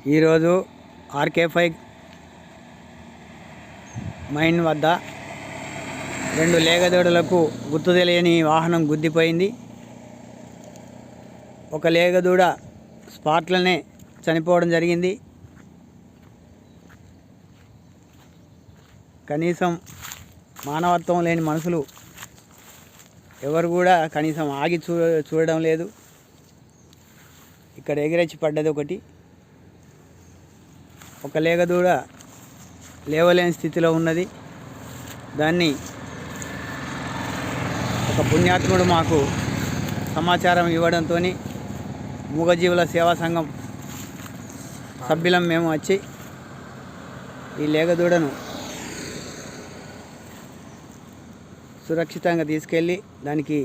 ఈరోజు RK5 mine వద్ద 2 లేగదూడలకు గుర్తు తెలియని వాహనం గుద్దిపోయింది. ఒక లేగదూడ స్పాట్లోనే చనిపోవడం జరిగింది. కనీసం మానవత్వం లేని మనుషులు ఎవరు కూడా కనీసం ఆగి చూడడం లేదు. ఇక్కడ ఎగిరెచ్చి పడ్డది ఒకటి. ఒక లేగదూడ లేవలేని స్థితిలో ఉన్నది. దాన్ని ఒక పుణ్యాత్ముడు మాకు సమాచారం ఇవ్వడంతో మూగజీవుల సేవా సంఘం సభ్యులం మేము వచ్చి ఈ లేగదూడను సురక్షితంగా తీసుకెళ్ళి దానికి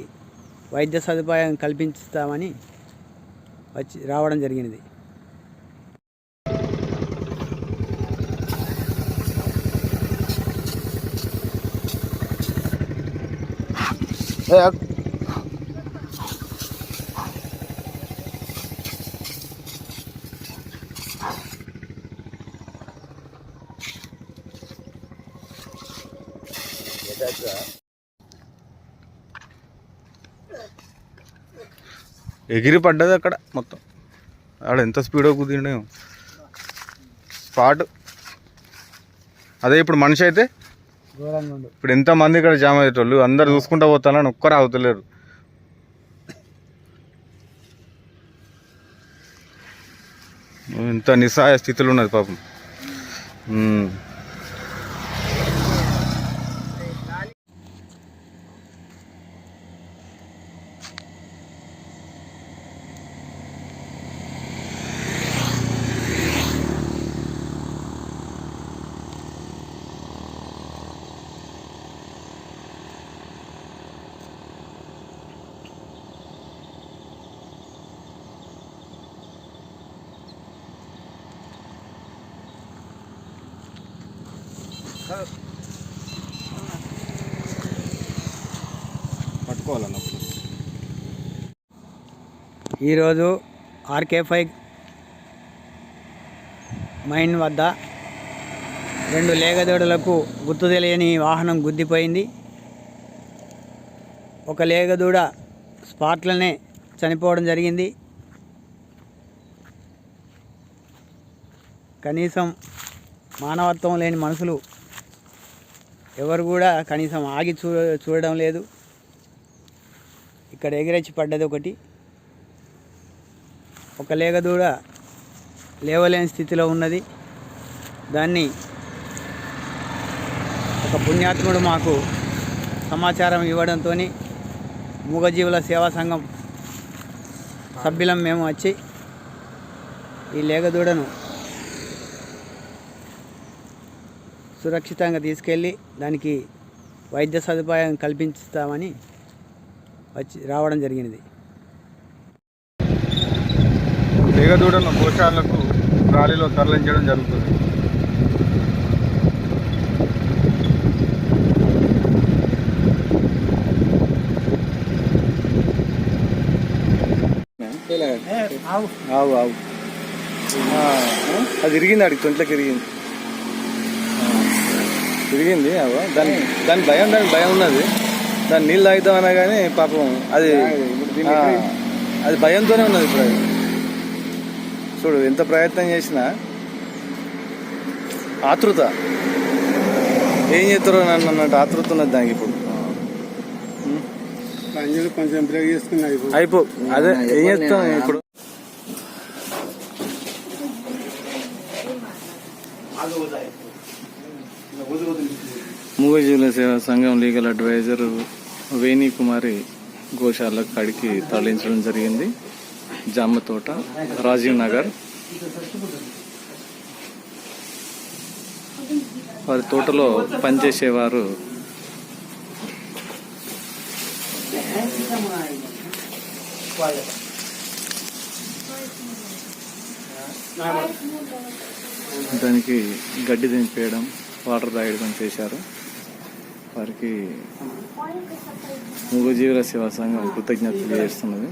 వైద్య సదుపాయం కల్పిస్తామని రావడం జరిగినది. ఎగిరి పడ్డది అక్కడ మొత్తం. ఆడ ఎంత స్పీడ్గా కుదిరినే స్పాట్ అదే. ఇప్పుడు మనిషి అయితే ఇప్పుడు ఎంతమంది ఇక్కడ జామ్ అయ్యేటోళ్ళు అందరు చూసుకుంటూ పోతానని ఒక్కరు ఆగుతలేరు. ఇంత నిస్సహాయ స్థితిలో ఉన్నది పాపం. పట్టుకోవాలన్నప్పుడు ఈరోజు RK5 మైన్ వద్ద 2 లేగదూడలకు గుర్తు తెలియని వాహనం గుద్దిపోయింది. ఒక లేగదూడ స్పాట్లోనే చనిపోవడం జరిగింది. కనీసం మానవత్వం లేని మనుషులు ఎవరు కూడా కనీసం ఆగి చూడడం లేదు. ఇక్కడ ఎగిరెచ్చి పడ్డది ఒకటి. ఒక లేగదూడ లేవలేని స్థితిలో ఉన్నది. దాన్ని ఒక పుణ్యాత్ముడు మాకు సమాచారం ఇవ్వడంతో మూగజీవుల సేవా సంఘం సభ్యులం మేము వచ్చి ఈ లేగదూడను సురక్షితంగా తీసుకెళ్ళి దానికి వైద్య సదుపాయం కల్పిస్తామని రావడం జరిగినది. లేగదూడను గోశాలకు ట్రాలీలో తరలించడం జరుగుతుంది. అది ఇరిగింది, అడిగి తొంట్లోకి తిరిగింది. దాని భయం ఉన్నది. దాన్ని నీళ్ళు తాగుతాం అన్నా కానీ పాపం అది భయంతోనే ఉన్నది. ఇప్పుడు అది చూడు, ఎంత ప్రయత్నం చేసినా ఆతృత ఏం చేస్తారో నన్ను అన్నట్టు ఆతృత ఉన్నది దానికి. ఇప్పుడు కొంచెం బ్రేక్ చేసుకుని అదే ఏం చేస్తాం ఇప్పుడు. మూగజీవుల సేవా సంఘం లీగల్ అడ్వైజర్ వేణి కుమారి గోశాల కాడికి తరలించడం జరిగింది. జామతోట, రాజీవ్ నగర్. వారి తోటలో పనిచేసేవారు దానికి గడ్డి దింపేయడం, వాటర్ తాగడం చేశారు. వారికి మూగజీవుల సేవా సంఘం కృతజ్ఞతలు చేస్తున్నది.